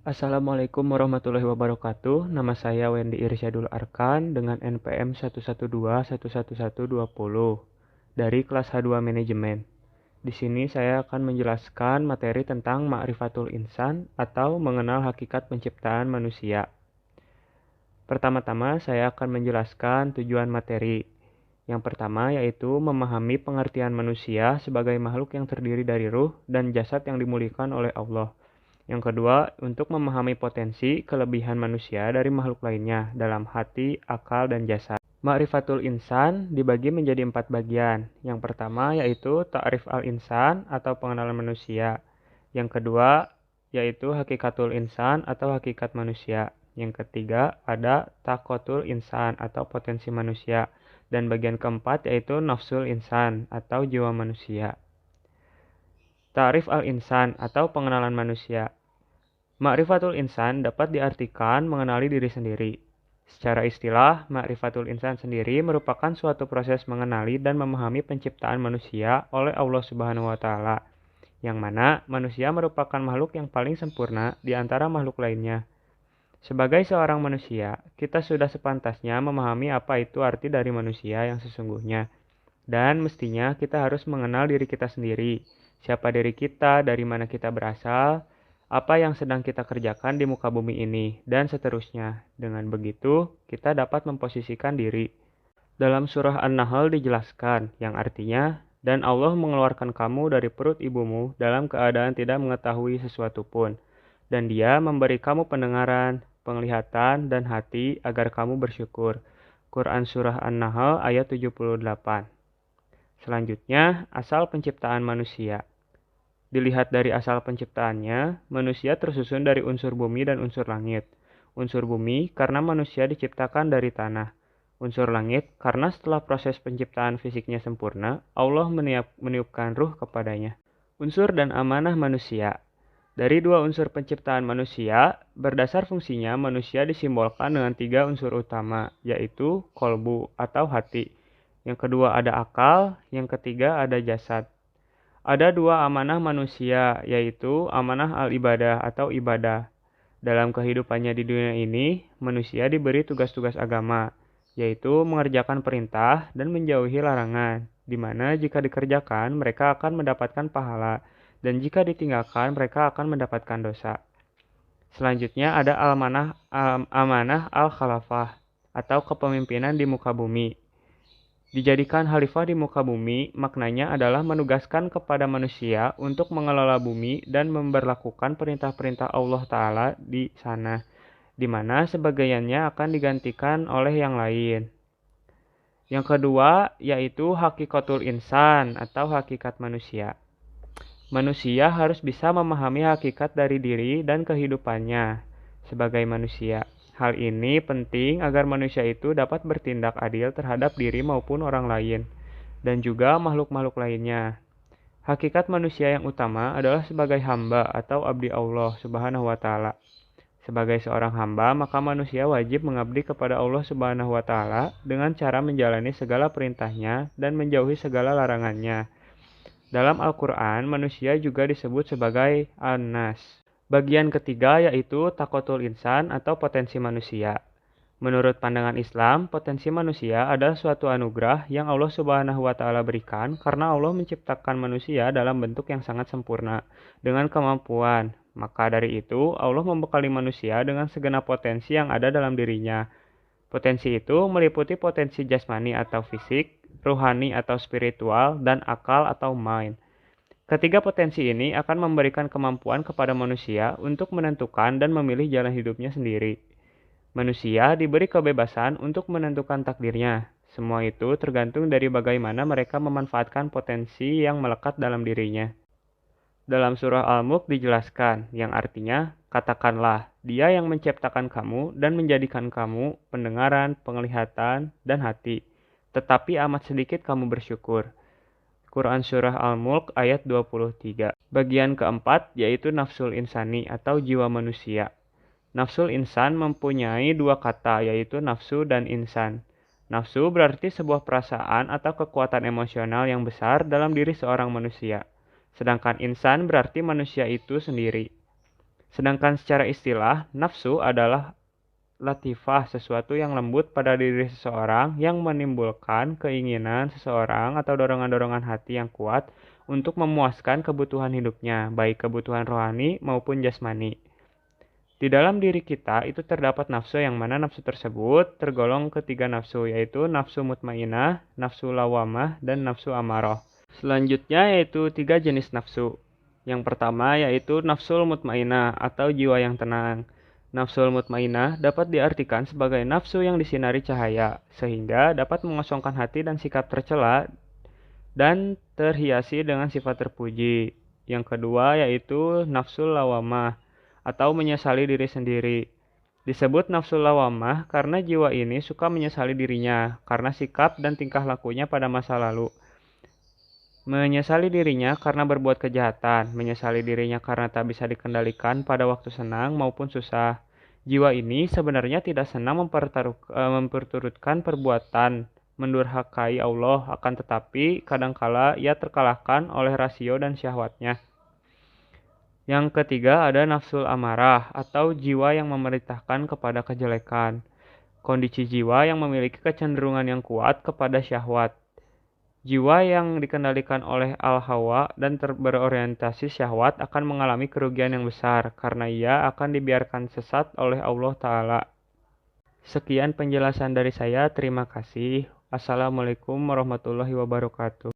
Assalamualaikum warahmatullahi wabarakatuh. Nama saya Wendy Irsyadul Arkan dengan NPM 112111120 dari kelas H2 Manajemen. Di sini saya akan menjelaskan materi tentang Ma'rifatul Insan atau mengenal hakikat penciptaan manusia. Pertama-tama saya akan menjelaskan tujuan materi. Yang pertama yaitu memahami pengertian manusia sebagai makhluk yang terdiri dari ruh dan jasad yang dimuliakan oleh Allah. Yang kedua, untuk memahami potensi kelebihan manusia dari makhluk lainnya dalam hati, akal, dan jasad. Ma'rifatul insan dibagi menjadi 4 bagian. Yang pertama yaitu ta'rif al-insan atau pengenalan manusia. Yang kedua yaitu hakikatul insan atau hakikat manusia. Yang ketiga ada takotul insan atau potensi manusia. Dan bagian keempat yaitu nafsul insan atau jiwa manusia. Ta'rif al-insan atau pengenalan manusia. Ma'rifatul insan dapat diartikan mengenali diri sendiri. Secara istilah, ma'rifatul insan sendiri merupakan suatu proses mengenali dan memahami penciptaan manusia oleh Allah Subhanahu wa taala, yang mana manusia merupakan makhluk yang paling sempurna di antara makhluk lainnya. Sebagai seorang manusia, kita sudah sepantasnya memahami apa itu arti dari manusia yang sesungguhnya. Dan mestinya kita harus mengenal diri kita sendiri, siapa diri kita, dari mana kita berasal, apa yang sedang kita kerjakan di muka bumi ini, dan seterusnya. Dengan begitu, kita dapat memposisikan diri. Dalam surah An-Nahl dijelaskan, yang artinya, dan Allah mengeluarkan kamu dari perut ibumu dalam keadaan tidak mengetahui sesuatu pun. Dan dia memberi kamu pendengaran, penglihatan, dan hati agar kamu bersyukur. Quran Surah An-Nahl ayat 78. Selanjutnya, asal penciptaan manusia. Dilihat dari asal penciptaannya, manusia tersusun dari unsur bumi dan unsur langit. Unsur bumi karena manusia diciptakan dari tanah. Unsur langit karena setelah proses penciptaan fisiknya sempurna, Allah meniupkan ruh kepadanya. Unsur dan amanah manusia. Dari dua unsur penciptaan manusia, berdasar fungsinya manusia disimbolkan dengan 3 unsur utama, yaitu kolbu atau hati. Yang kedua ada akal, yang ketiga ada jasad. Ada 2 amanah manusia, yaitu amanah al-ibadah atau ibadah. Dalam kehidupannya di dunia ini, manusia diberi tugas-tugas agama, yaitu mengerjakan perintah dan menjauhi larangan, di mana jika dikerjakan mereka akan mendapatkan pahala, dan jika ditinggalkan mereka akan mendapatkan dosa. Selanjutnya ada amanah al-khalafah atau kepemimpinan di muka bumi. Dijadikan khalifah di muka bumi, maknanya adalah menugaskan kepada manusia untuk mengelola bumi dan memberlakukan perintah-perintah Allah Ta'ala di sana, di mana sebagiannya akan digantikan oleh yang lain. Yang kedua, yaitu hakikatul insan atau hakikat manusia. Manusia harus bisa memahami hakikat dari diri dan kehidupannya sebagai manusia. Hal ini penting agar manusia itu dapat bertindak adil terhadap diri maupun orang lain, dan juga makhluk-makhluk lainnya. Hakikat manusia yang utama adalah sebagai hamba atau abdi Allah Subhanahu wa taala. Sebagai seorang hamba, maka manusia wajib mengabdi kepada Allah Subhanahu wa taala dengan cara menjalani segala perintahnya dan menjauhi segala larangannya. Dalam Al-Qur'an, manusia juga disebut sebagai An-Nas. Bagian ketiga yaitu takotul insan atau potensi manusia. Menurut pandangan Islam, potensi manusia adalah suatu anugerah yang Allah Subhanahu wa taala berikan karena Allah menciptakan manusia dalam bentuk yang sangat sempurna dengan kemampuan. Maka dari itu, Allah membekali manusia dengan segenap potensi yang ada dalam dirinya. Potensi itu meliputi potensi jasmani atau fisik, rohani atau spiritual, dan akal atau mind. Ketiga potensi ini akan memberikan kemampuan kepada manusia untuk menentukan dan memilih jalan hidupnya sendiri. Manusia diberi kebebasan untuk menentukan takdirnya. Semua itu tergantung dari bagaimana mereka memanfaatkan potensi yang melekat dalam dirinya. Dalam surah Al-Mulk dijelaskan, yang artinya, katakanlah, dia yang menciptakan kamu dan menjadikan kamu pendengaran, penglihatan, dan hati. Tetapi amat sedikit kamu bersyukur. Quran Surah Al-Mulk ayat 23. Bagian keempat yaitu nafsul insani atau jiwa manusia. Nafsul insan mempunyai 2 kata yaitu nafsu dan insan. Nafsu berarti sebuah perasaan atau kekuatan emosional yang besar dalam diri seorang manusia. Sedangkan insan berarti manusia itu sendiri. Sedangkan secara istilah, nafsu adalah latifah, sesuatu yang lembut pada diri seseorang yang menimbulkan keinginan seseorang atau dorongan-dorongan hati yang kuat untuk memuaskan kebutuhan hidupnya, baik kebutuhan rohani maupun jasmani. Di dalam diri kita itu terdapat nafsu yang mana nafsu tersebut tergolong ketiga nafsu, yaitu nafsu mutmainah, nafsu lawamah, dan nafsu amarah. Selanjutnya yaitu tiga jenis nafsu. Yang pertama yaitu nafsul mutmainah atau jiwa yang tenang. Nafsul mutmainah dapat diartikan sebagai nafsu yang disinari cahaya, sehingga dapat mengosongkan hati dan sikap tercela dan terhiasi dengan sifat terpuji. Yang kedua yaitu nafsul lawamah atau menyesali diri sendiri. Disebut nafsul lawamah karena jiwa ini suka menyesali dirinya karena sikap dan tingkah lakunya pada masa lalu. Menyesali dirinya karena berbuat kejahatan, menyesali dirinya karena tak bisa dikendalikan pada waktu senang maupun susah. Jiwa ini sebenarnya tidak senang memperturutkan perbuatan mendurhakai Allah, akan tetapi kadangkala ia terkalahkan oleh rasio dan syahwatnya. Yang ketiga ada nafsul amarah atau jiwa yang memerintahkan kepada kejelekan. Kondisi jiwa yang memiliki kecenderungan yang kuat kepada syahwat. Jiwa yang dikendalikan oleh al-hawa dan berorientasi syahwat akan mengalami kerugian yang besar karena ia akan dibiarkan sesat oleh Allah Ta'ala. Sekian penjelasan dari saya, terima kasih. Assalamualaikum warahmatullahi wabarakatuh.